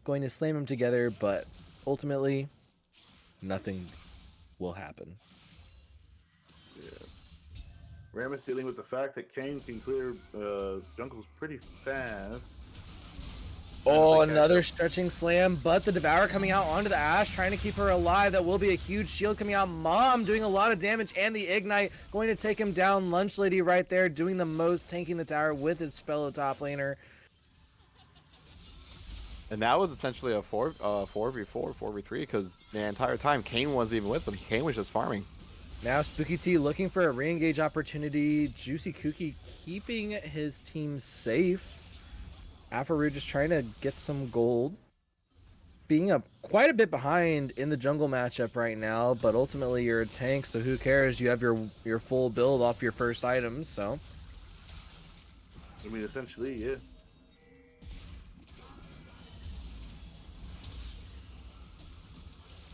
going to slam him together, but ultimately nothing will happen. Yeah. Ram is dealing with the fact that Kane can clear jungles pretty fast. Oh, another stretching slam, but the Devour coming out onto the Ashe, trying to keep her alive. That will be a huge shield coming out. Mom doing a lot of damage, and the Ignite going to take him down. Lunch Lady right there doing the most, tanking the tower with his fellow top laner. And that was essentially a 4v4, 4v3, because the entire time Kane wasn't even with them. Kane was just farming. Now Spooky T looking for a re-engage opportunity. Juicy Kooky keeping his team safe. Afaru just trying to get some gold. Being up quite a bit behind in the jungle matchup right now, but ultimately you're a tank, so who cares? You have your full build off your first items, so. I mean, essentially, yeah.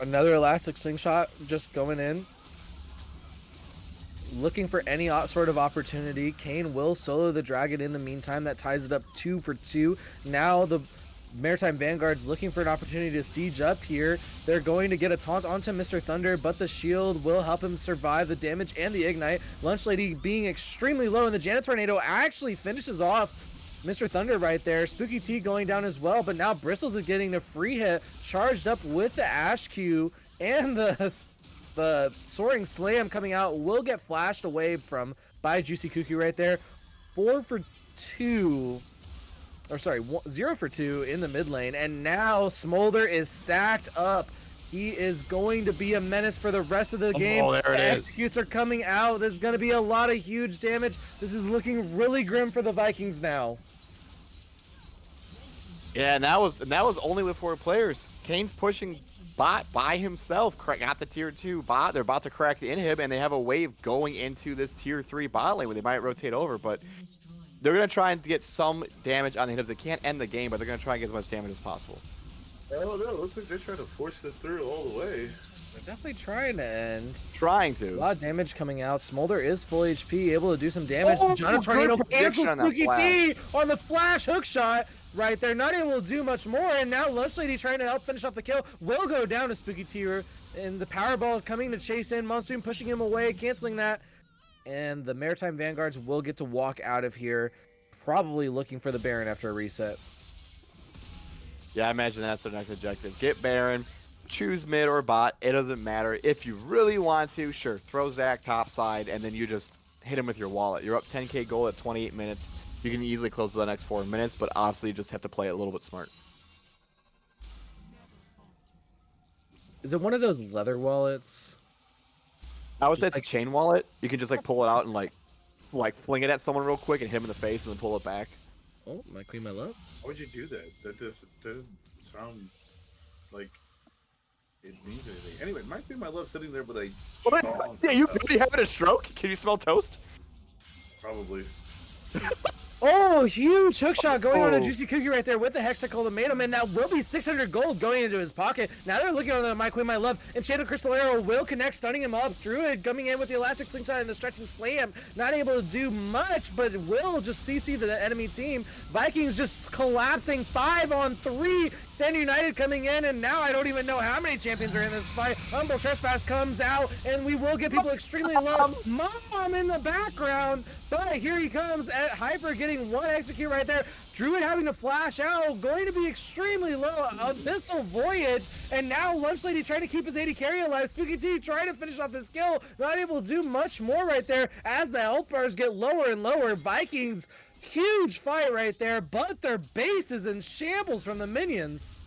Another elastic slingshot just going in. Looking for any sort of opportunity. Kane will solo the dragon in the meantime. That ties it up 2 for 2. Now the Maritime Vanguard's looking for an opportunity to siege up here. They're going to get a taunt onto Mr. Thunder, but the shield will help him survive the damage and the ignite. Lunch Lady being extremely low, and the Janet Tornado actually finishes off Mr. Thunder right there. Spooky T going down as well, but now Bristles is getting a free hit, charged up with the Ashe Q, and the Soaring Slam coming out will get flashed away from by Juicy Kooky right there. 4 for 2. Or sorry, 0 for 2 in the mid lane. And now Smolder is stacked up. He is going to be a menace for the rest of the game. Oh, there it is. Executes are coming out. There's going to be a lot of huge damage. This is looking really grim for the Vikings now. Yeah, and that was only with 4 players. Kane's pushing bot by himself. Got the tier 2 bot. They're about to crack the inhib, and they have a wave going into this tier 3 bot lane where they might rotate over, but they're going to try and get some damage on the inhibs. They can't end the game, but they're going to try and get as much damage as possible. Oh no, looks like they're trying to force this through all the way. They're definitely trying to end. Trying to. A lot of damage coming out. Smolder is full HP, able to do some damage. Oh, Jonathan good Tornado prediction cancels on that Spooky flash. T on the flash hook shot right there. Not able to do much more, and now Lunch Lady trying to help finish off the kill. Will go down to Spooky T, and the Powerball coming to chase in. Monsoon pushing him away, canceling that. And the Maritime Vanguards will get to walk out of here, probably looking for the Baron after a reset. Yeah, I imagine that's their next objective. Get Baron, choose mid or bot, it doesn't matter. If you really want to, sure, throw Zach topside, and then you just hit him with your wallet. You're up 10k gold at 28 minutes. You can easily close the next 4 minutes, but obviously you just have to play it a little bit smart. Is it one of those leather wallets? I would say Just it's a chain wallet. You can just like pull it out and like fling it at someone real quick and hit him in the face and then pull it back. Oh, my queen, my love. Why would you do that? That doesn't sound like it means anything. Anyway, might be my love sitting there with a. Yeah, you having a stroke? Can you smell toast? Probably. Oh, huge hook shot going on to Oh. Juicy Kooky right there with the Hexacle Ultimatum, and that will be 600 gold going into his pocket. Now they're looking on the My Queen, My Love. Enchanted Crystal Arrow will connect, stunning him up. Druid coming in with the Elastic Slingshot and the Stretching Slam. Not able to do much, but will just CC the enemy team. Vikings just collapsing 5-on-3. Stand United coming in, and now I don't even know how many champions are in this fight. Humble Trespass comes out, and we will get people extremely low. Mom in the background, but here he comes at Hyper getting one execute right there. Druid having to flash out, going to be extremely low. Abyssal Voyage, and now Lunch Lady trying to keep his AD carry alive. Spooky T trying to finish off this kill, not able to do much more right there as the health bars get lower and lower. Vikings, huge fight right there, but their base is in shambles from the minions.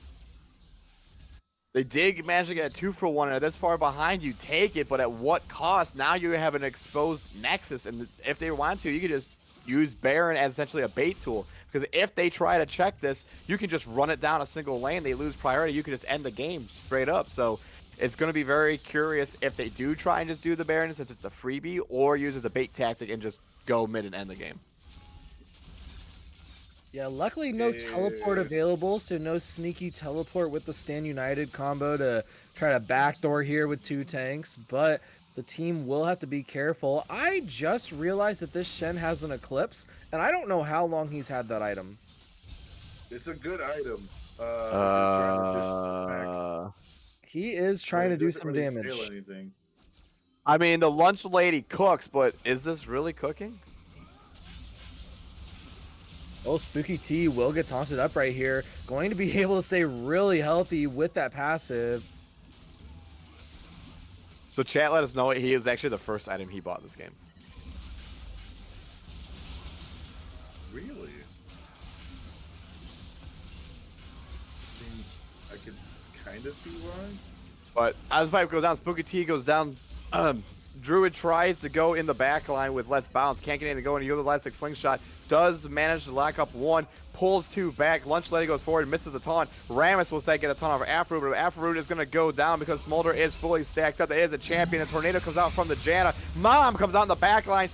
They did manage to get a 2-for-1, and this far behind you, take it, but at what cost? Now you have an exposed Nexus, and if they want to, you could just use Baron as essentially a bait tool. Because if they try to check this, you can just run it down a single lane, they lose priority, you can just end the game straight up. So it's going to be very curious if they do try and just do the Baron since it's a freebie, or use it as a bait tactic and just go mid and end the game. Yeah, luckily no teleport available, so no sneaky teleport with the Stand United combo to try to backdoor here with 2 tanks, but the team will have to be careful. I just realized that this Shen has an Eclipse, and I don't know how long he's had that item. It's a good item. If you're trying to just smack. He is trying to do some really damage. scale anything. I mean, the lunch lady cooks, but is this really cooking? Oh, Spooky T will get taunted up right here. Going to be able to stay really healthy with that passive. So chat let us know he is actually the first item he bought this game. Really? I mean, I could kind of see why. But as Vibe goes down, Spooky T goes down. Druid tries to go in the back line with Let's Bounce. Can't get anything going. He goes the Elastic Slingshot. Does manage to lock up 1. Pulls 2 back. Lunch Lady goes forward. Misses the taunt. Rammus will say get a taunt off Afroot. But Afroot is going to go down because Smolder is fully stacked up. There is a champion. A tornado comes out from the Janna. Mom comes out in the back line.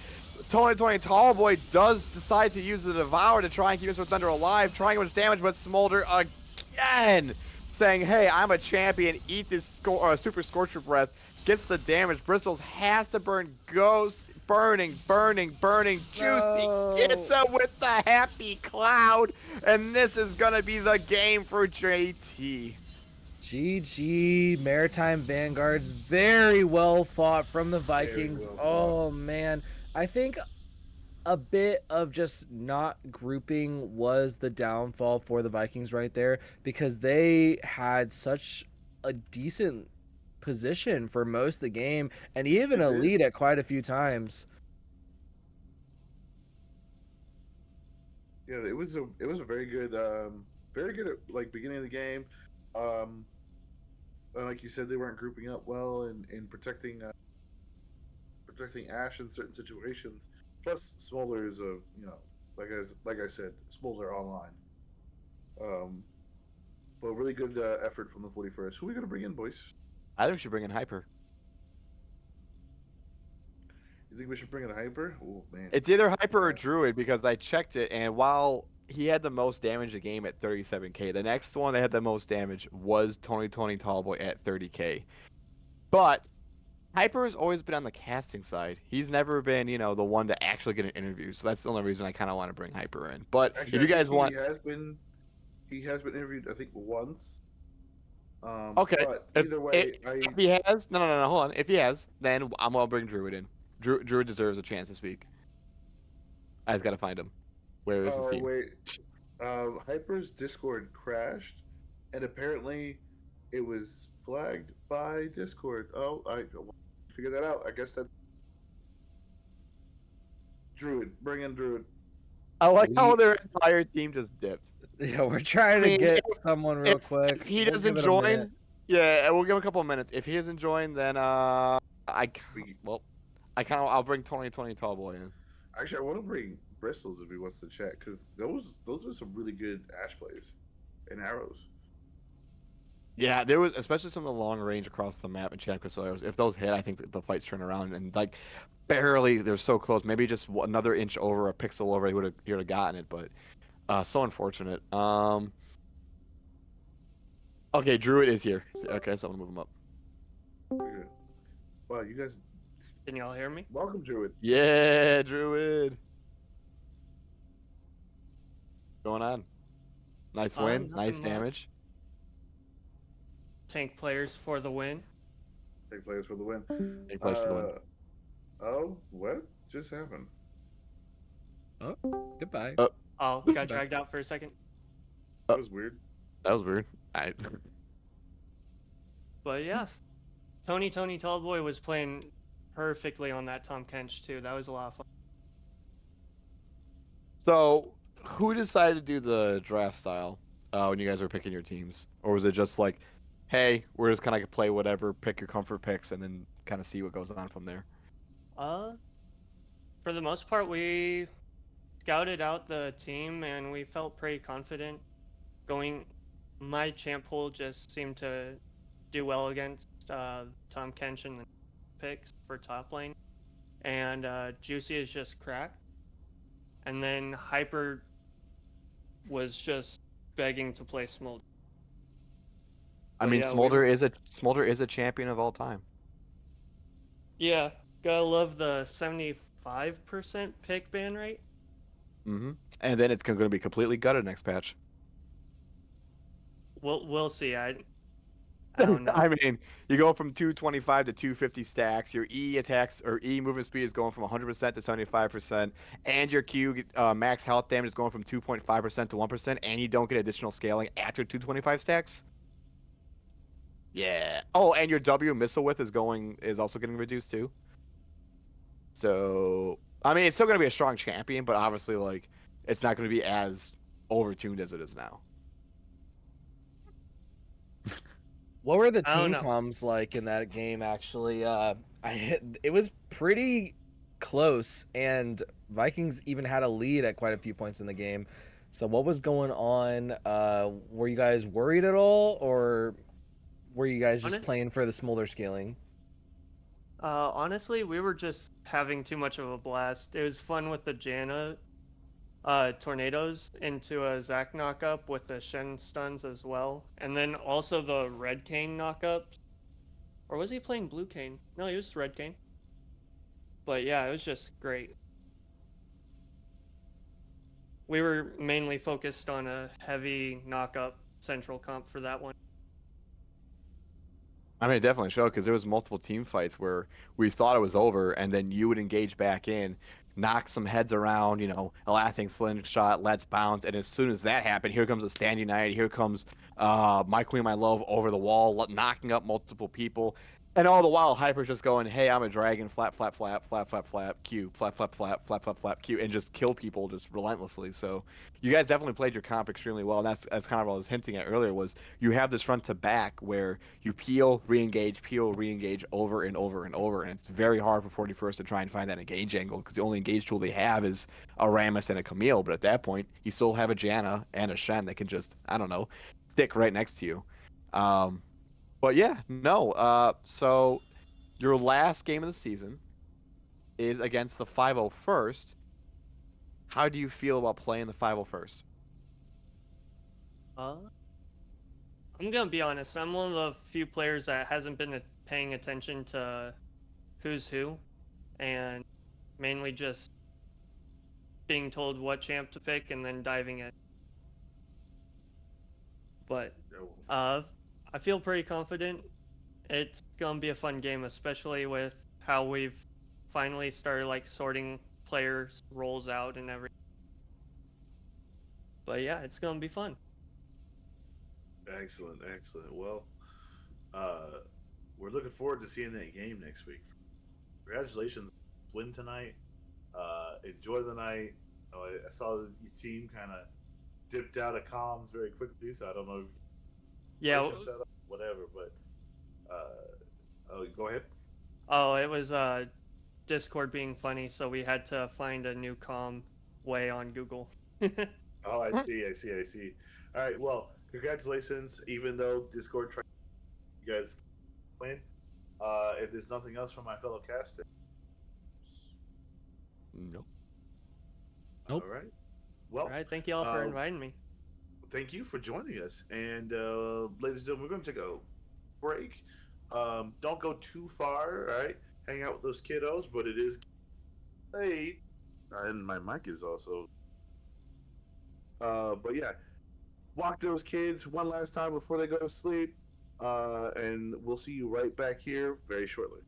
Tony Tallboy does decide to use the Devour to try and keep Mr. Thunder alive. Trying much damage, but Smolder again saying, hey, I'm a champion. Eat this Super Scorcher Breath. Gets the damage. Bristles has to burn. Goes burning. Juicy No. gets up with the happy cloud. And this is going to be the game for JT. GG. Maritime Vanguards. Very well fought from the Vikings. Well oh, man. I think a bit of just not grouping was the downfall for the Vikings right there, because they had such a decent position for most of the game and even a lead at quite a few times. Yeah, it was a very good like beginning of the game. Like you said, they weren't grouping up well in protecting Ash in certain situations. Plus, Smolder is a like I said, Smolder online. But really good effort from the 41st. Who are we gonna bring in, boys? I think we should bring in Hyper. You think we should bring in a Hyper? Oh man, It's either Hyper or Druid because I checked it, and while he had the most damage a game at 37k, the next one that had the most damage was Tony Tallboy at 30k. But Hyper has always been on the casting side. He's never been, the one to actually get an interview. So that's the only reason I kind of want to bring Hyper in. But actually, if you guys want, he has been interviewed, I think, once. Okay. But either way, if he has, no, hold on. If he has, then I'm gonna bring Druid in. Druid deserves a chance to speak. I've got to find him. Where is the scene? Wait. Hyper's Discord crashed, and apparently it was flagged by Discord. Oh, I figured that out. I guess that's Druid. Bring in Druid. I like how their entire team just dipped. Yeah, we're trying to get someone real quick. If he doesn't join, yeah, we'll give him a couple of minutes. If he doesn't join, then I'll bring Tony Tallboy in. Actually, I want to bring Bristles if he wants to chat, because those were some really good Ash plays and arrows. Yeah, there was especially some of the long range across the map and Champ Crystal arrows. If those hit, I think the fights turn around and like barely. They're so close. Maybe just another inch over, a pixel over, he would have gotten it. But so unfortunate. Okay, Druid is here. Okay, so I'm gonna move him up. Good. Wow, you guys. Can y'all hear me? Welcome, Druid. Yeah, Druid. Going on. Nice win. Nice damage. Tank players for the win. Tank players for the win. Tank players for the win. Oh, what just happened? Oh, goodbye. Oh, got dragged out for a second. That was weird. That was weird. But yeah, Tony Tallboy was playing perfectly on that Tom Kench too. That was a lot of fun. So, who decided to do the draft style when you guys were picking your teams, or was it just like hey, we're just kind of play whatever, pick your comfort picks, and then kind of see what goes on from there? Uh, for the most part, we scouted out the team and we felt pretty confident going. My champ pool just seemed to do well against Tom Kench and the picks for top lane, and Juicy is just cracked. And then Hyper was just begging to play Smolder. I But mean, yeah, Smolder is a champion of all time. yeah, gotta love the 75% pick ban rate. Mm-hmm. And then it's going to be completely gutted next patch. We'll see. I don't know. I mean, you go from 225 to 250 stacks. Your E attacks or E movement speed is going from 100% to 75%, and your Q max health damage is going from 2.5% to 1%, and you don't get additional scaling after 225 stacks. Yeah. Oh, and your W missile width is also getting reduced too. So, I mean, it's still going to be a strong champion, but obviously, like, it's not going to be as overtuned as it is now. What were the I don't team know. comms like in that game? Actually, it was pretty close, and Vikings even had a lead at quite a few points in the game. So what was going on? Were you guys worried at all, or were you guys just Honest, playing for the smolder scaling? honestly, we were just having too much of a blast. It was fun with the Janna tornadoes into a Zac knockup with the Shen stuns as well, and then also the Red Cane knockups. Or was he playing Blue Cane? No, he was Red Cane. But yeah, it was just great. We were mainly focused on a heavy knockup central comp for that one. I mean, it definitely showed because there was multiple team fights where we thought it was over, and then you would engage back in, knock some heads around, a laughing flinch shot, let's bounce, and as soon as that happened, here comes a stand united, here comes my queen, my love over the wall, knocking up multiple people, and all the while Hyper's just going, hey, I'm a dragon, flap, flap, flap, flap, flap, flap, Q, flap, flap, flap, flap, flap, flap, Q, and just kill people just relentlessly. So you guys definitely played your comp extremely well, and that's kind of what I was hinting at earlier was you have this front to back where you peel, re-engage over and over and over, and it's very hard for 41st to try and find that engage angle because the only engage tool they have is a Rammus and a Camille, but at that point, you still have a Janna and a Shen that can just, I don't know, stick right next to you. But yeah, no. So your last game of the season is against the 501st. How do you feel about playing the 501st? Uh, I'm gonna be honest. I'm one of the few players that hasn't been paying attention to who's who, and mainly just being told what champ to pick and then diving in. But Oh, I feel pretty confident. It's gonna be a fun game, especially with how we've finally started like sorting players' roles out and everything. But yeah, it's gonna be fun. excellent, excellent. Well, uh, we're looking forward to seeing that game next week. Congratulations, win tonight. Enjoy the night. I saw that your team kind of dipped out of comms very quickly, so I don't know if Yeah. set up, whatever. But oh, go ahead. Oh, it was Discord being funny, so we had to find a new comm way on Google. Oh, I see, I see, I see. All right, well, congratulations. Even though Discord tried, you guys playing. If there's nothing else from my fellow caster, Nope. Nope. all right. All Well, right, thank you all for inviting me. thank you for joining us. And ladies and gentlemen, we're going to take a break. Don't go too far, all right? Hang out with those kiddos, but it is late. And my mic is also. But yeah, walk those kids one last time before they go to sleep. And we'll see you right back here very shortly.